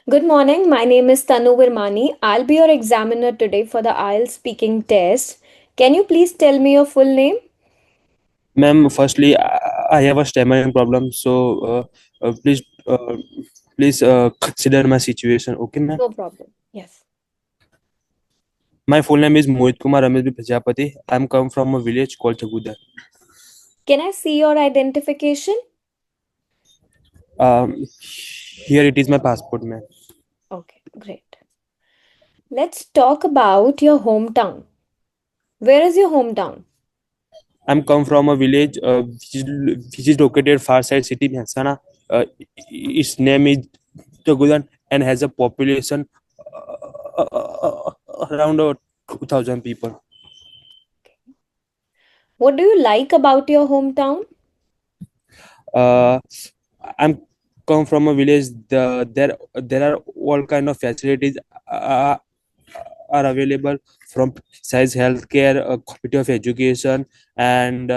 Good morning. My name is Tanu Virmani. I'll be your examiner today for the IELTS Speaking Test. Can you please tell me your full name? Ma'am, firstly, I have a stammering problem, so please consider my situation. Okay, ma'am. No problem. Yes. My full name is Mohit Kumar Ramesh B. Prajapati. I'm come from a village called Chagudar. Can I see your identification? Um, Here it is my passport, ma'am. Okay, great. Let's talk about your hometown. Where is your hometown? I'm come from a village which is located far side city Mehsana. Its name is Chagudar and has a population around 2,000 people. What do you like about your hometown? uh, I'm come from a village. There are all kind of facilities uh, are available from size healthcare, quality of education, and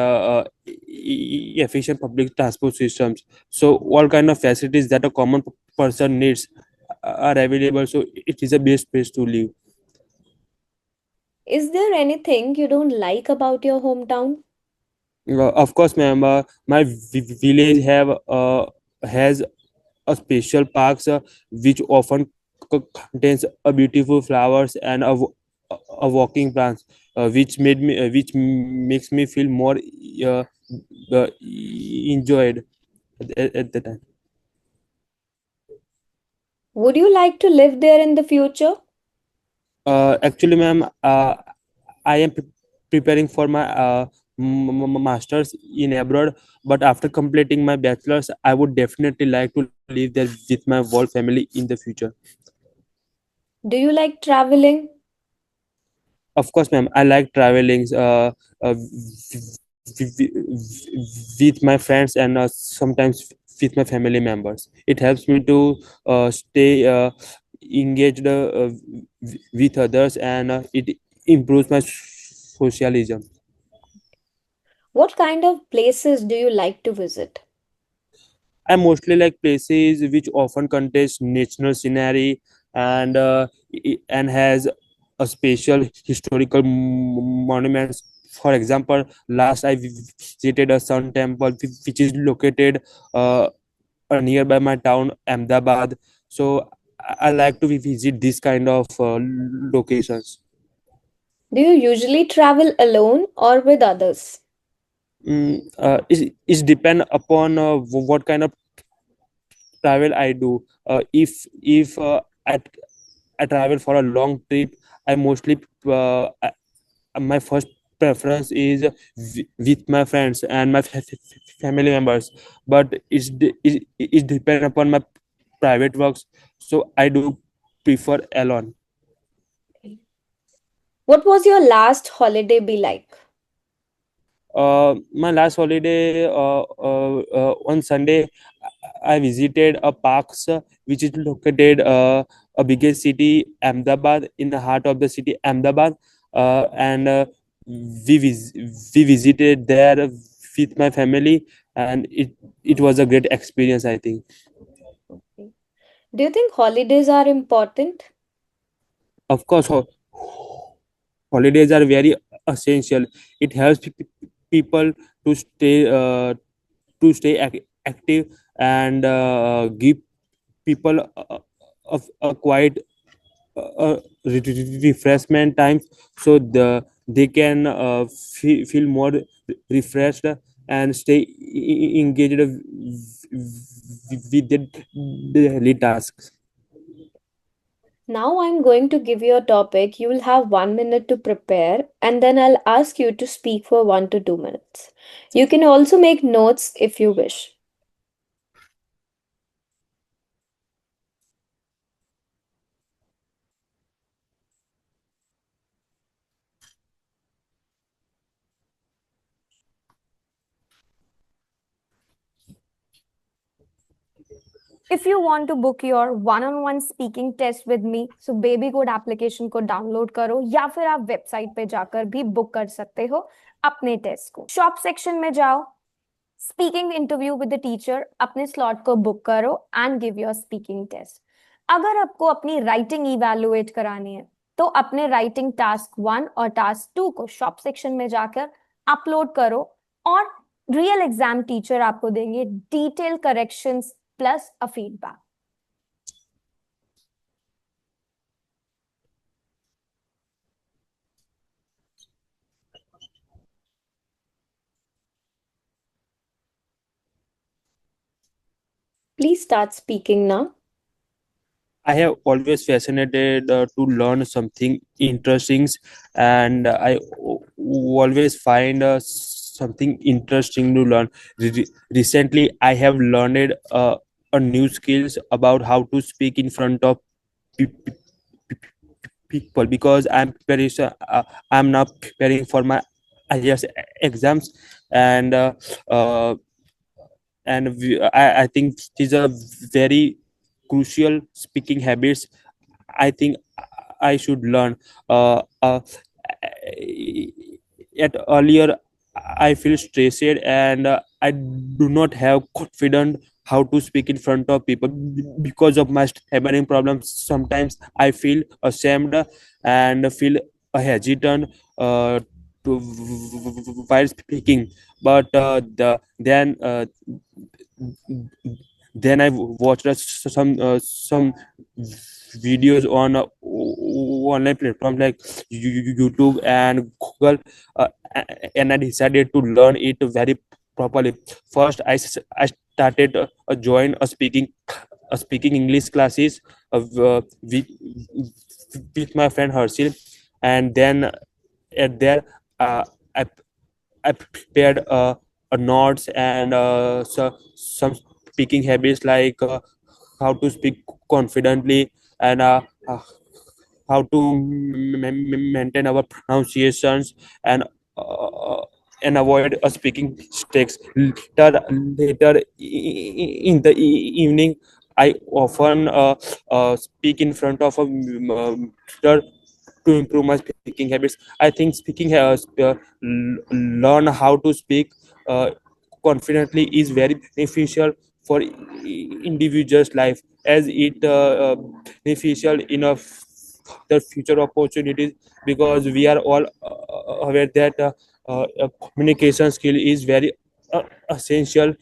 efficient public transport systems. So all kind of facilities that a common person needs are available. So it is a best place to live. Is there anything you don't like about your hometown? Of course, ma'am. My village has a special parks which often contains a beautiful flowers and a walking plants which makes me feel more uh, enjoyed at the time. Would you like to live there in the future? Actually, ma'am, I am preparing for my masters in abroad, but after completing my bachelor's I would definitely like to live there with my whole family in the future. Do you like traveling? Of course, ma'am. I like traveling with my friends and sometimes with my family members. It helps me to stay engaged with others, and it improves my socialism. What kind of places do you like to visit? I mostly like places which often contains natural scenery and and has a special historical monuments. For example, last I visited a Sun Temple, which is located uh, nearby my town Ahmedabad. So I like to visit this kind of locations. Do you usually travel alone or with others? It depend upon what kind of travel I do. If I travel for a long trip, I mostly my first preference is with my friends and my family members. But it depend upon my private works, so I do prefer alone. What was your last holiday be like? My last holiday on Sunday, I visited a parks which is located a biggest city, Ahmedabad, in the heart of the city, Ahmedabad, and we visited there with my family, and it was a great experience, I think. Okay. Do you think holidays are important? Of course, holidays are very essential. It helps people to stay active and give people a quiet refreshment times, so they can feel more refreshed and stay engaged with their daily tasks. Now I'm going to give you a topic. You will have 1 minute to prepare, and then I'll ask you to speak for 1 to 2 minutes. You can also make notes if you wish. If you want to book your one on one speaking test with me so baby code application को download करो या फिर आप website पे जाकर भी book कर सकते हो अपने टेस्ट को। शॉप सेक्शन में जाओ, speaking interview with the teacher, अपने स्लॉट को बुक करो and give your speaking test. अगर आपको अपनी राइटिंग इवैल्यूएट करानी है तो अपने राइटिंग टास्क 1 और टास्क 2 को शॉप सेक्शन में जाकर अपलोड करो, और रियल एग्जाम टीचर आपको देंगे detail corrections plus a feedback. Please start speaking now. I have always fascinated to learn something interesting, and always find something interesting to learn. Recently, I have learned a new skills about how to speak in front of pe- pe- people because I'm now preparing for my IELTS exams, and uh, I think it is a very crucial speaking habits. I think I should learn. At earlier, I feel stressed and I do not have confidence how to speak in front of people because of my stammering problems. Sometimes I feel ashamed and feel hesitant to while speaking. But then I watched some videos on online platforms like YouTube and Google, uh, and I decided to learn it very properly. First, I started join a speaking English classes with my friend Herschel, and then at there uh, I I prepared notes and some speaking habits like how to speak confidently and how to maintain our pronunciations and uh, avoid speaking mistakes. Later in the evening, I often speak in front of a mirror to improve my speaking habits. I think speaking learn how to speak uh, confidently is very beneficial for individual's life as it beneficial enough the future opportunities because we are all aware that communication skill is very essential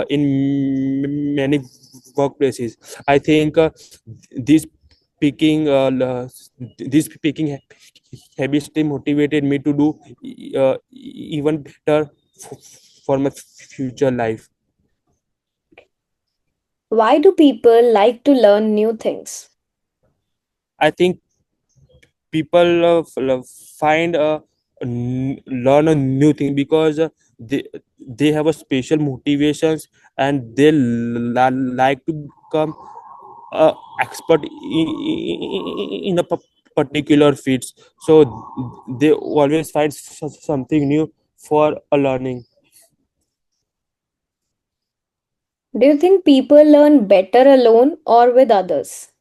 in many workplaces. I think this speaking this speaking habits motivated me to do even better for my future life. Why do people like to learn new things? I think people find learn a new thing because they have a special motivations and they like to become expert in a particular fields, so they always find something new for a learning. Do you think people learn better alone or with others?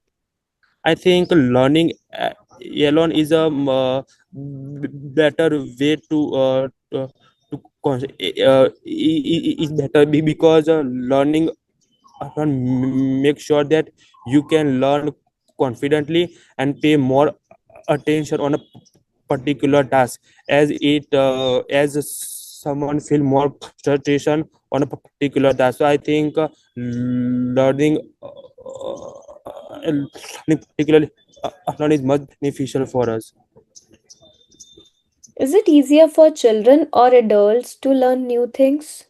I think learning alone is a better way to is better because learning make sure that you can learn confidently and pay more attention on a particular task as it as someone feel more concentration on a particular task. So I think learning learning particularly learning is much beneficial for us. Is it easier for children or adults to learn new things?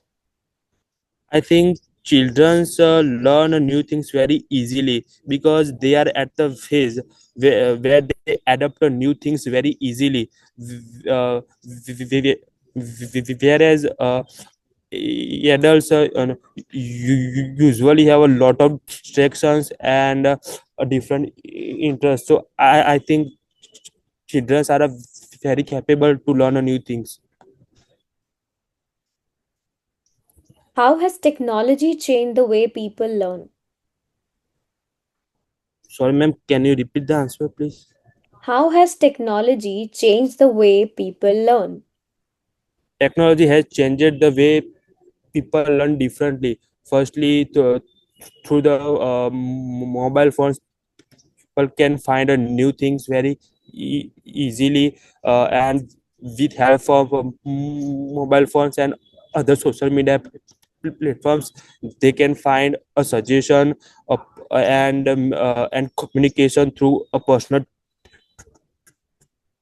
I think childrens learn new things very easily because they are at the phase where they adapt to new things very easily. Whereas adults usually have a lot of distractions and a different interest. So I think children are very capable to learn new things. How has technology changed the way people learn? Sorry, ma'am, can you repeat the answer, please? How has technology changed the way people learn? Technology has changed the way people learn differently. Firstly, through the mobile phones, people can find new things very easily, and with help of mobile phones and other social media platforms, they can find a suggestion of, and communication through a personal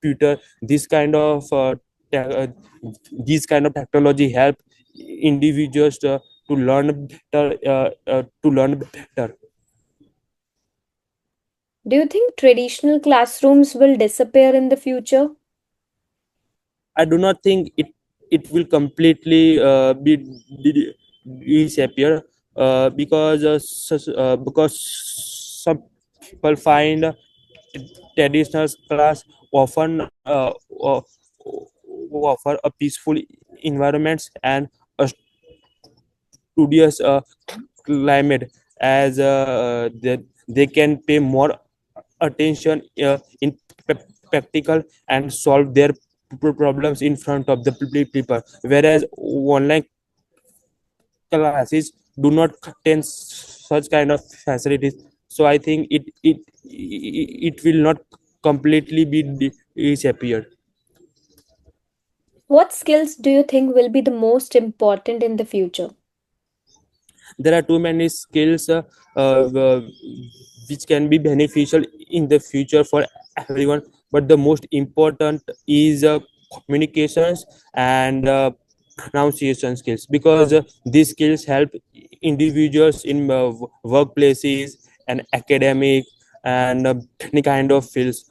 tutor. Te- uh, this kind of technology help individuals to learn better, to learn better. Do you think traditional classrooms will disappear in the future? I do not think it will completely be disappear, because some people find traditional class often offer a peaceful environments and a studious climate, as they can pay more attention in practical and solve their problems in front of the people, whereas online classes do not contain such kind of facilities. So I think it will not completely be disappeared. What skills do you think will be the most important in the future? There are too many skills uh, which can be beneficial in the future for everyone, but the most important is communications and pronunciation skills, because these skills help individuals in workplaces and academic and any kind of fields.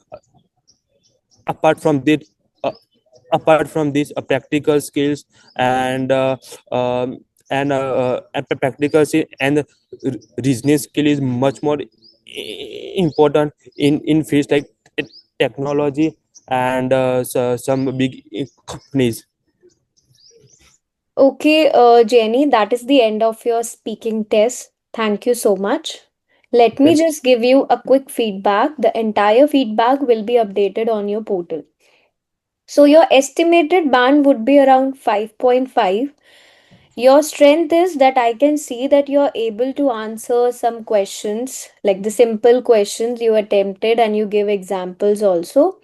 Apart from this, uh, apart from these practical skills and practical skill and reasoning skill is much more important in fields like technology and some big companies. Okay, Jenny, that is the end of your speaking test. Thank you so much. Let me Okay. just give you a quick feedback. The entire feedback will be updated on your portal. So, your estimated band would be around 5.5. Your strength is that I can see that you're able to answer some questions, like the simple questions you attempted, and you give examples also.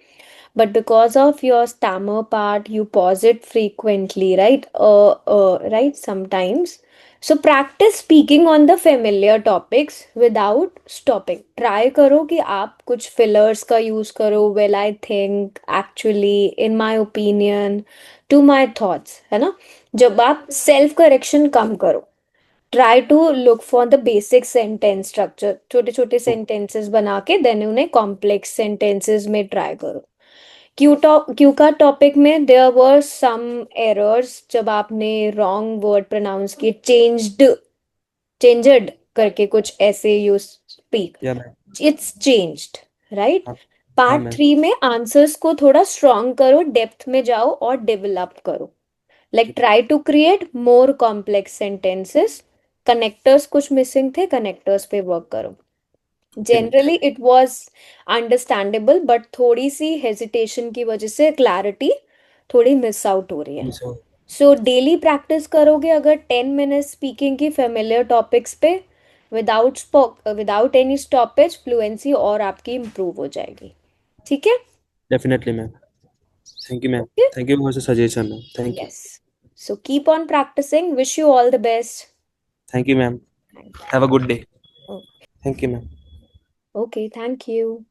But because of your stammer part, you pause it frequently, right? Right, sometimes. So practice speaking on the familiar topics without stopping. Try करो कि आप कुछ fillers का use करो. Well, I think, actually, in my opinion, to my thoughts, है ना? जब आप self correction कम करो. Try to look for the basic sentence structure. छोटे छोटे sentences बना के then उन्हें complex sentences में try करो. क्यू का टॉपिक में देयर वर सम एरर्स जब आपने रॉन्ग वर्ड प्रोनाउंस किए. चेंज्ड करके कुछ ऐसे you speak. Yeah, ma'am. It's changed, right? हाँ, हाँ, पार्ट मैम. 3 में आंसर्स को थोड़ा स्ट्रॉन्ग करो, डेप्थ में जाओ और डेवलप करो. Like try to create more complex sentences. Connectors कुछ मिसिंग थे, कनेक्टर्स पे वर्क करो. Okay, ma'am. Generally it was understandable, but थोड़ी सी हेजिटेशन की वजह से क्लैरिटी थोड़ी मिस आउट हो रही है. So सो डेली प्रैक्टिस करोगे अगर 10 मिनट स्पीकिंग की फेमिलियर टॉपिक्स पे, विदाउट एनी स्टॉपेज, फ्लुएंसी और आपकी इम्प्रूव हो जाएगी. ठीक है? definitely, ma'am. Thank you, ma'am. Okay. Thank you for the suggestion, ma'am. Thank you. Yes. So keep on practising. Wish you all the best. Thank you, ma'am. Thank Have a good day. You. Thank you, ma'am. Okay, thank you.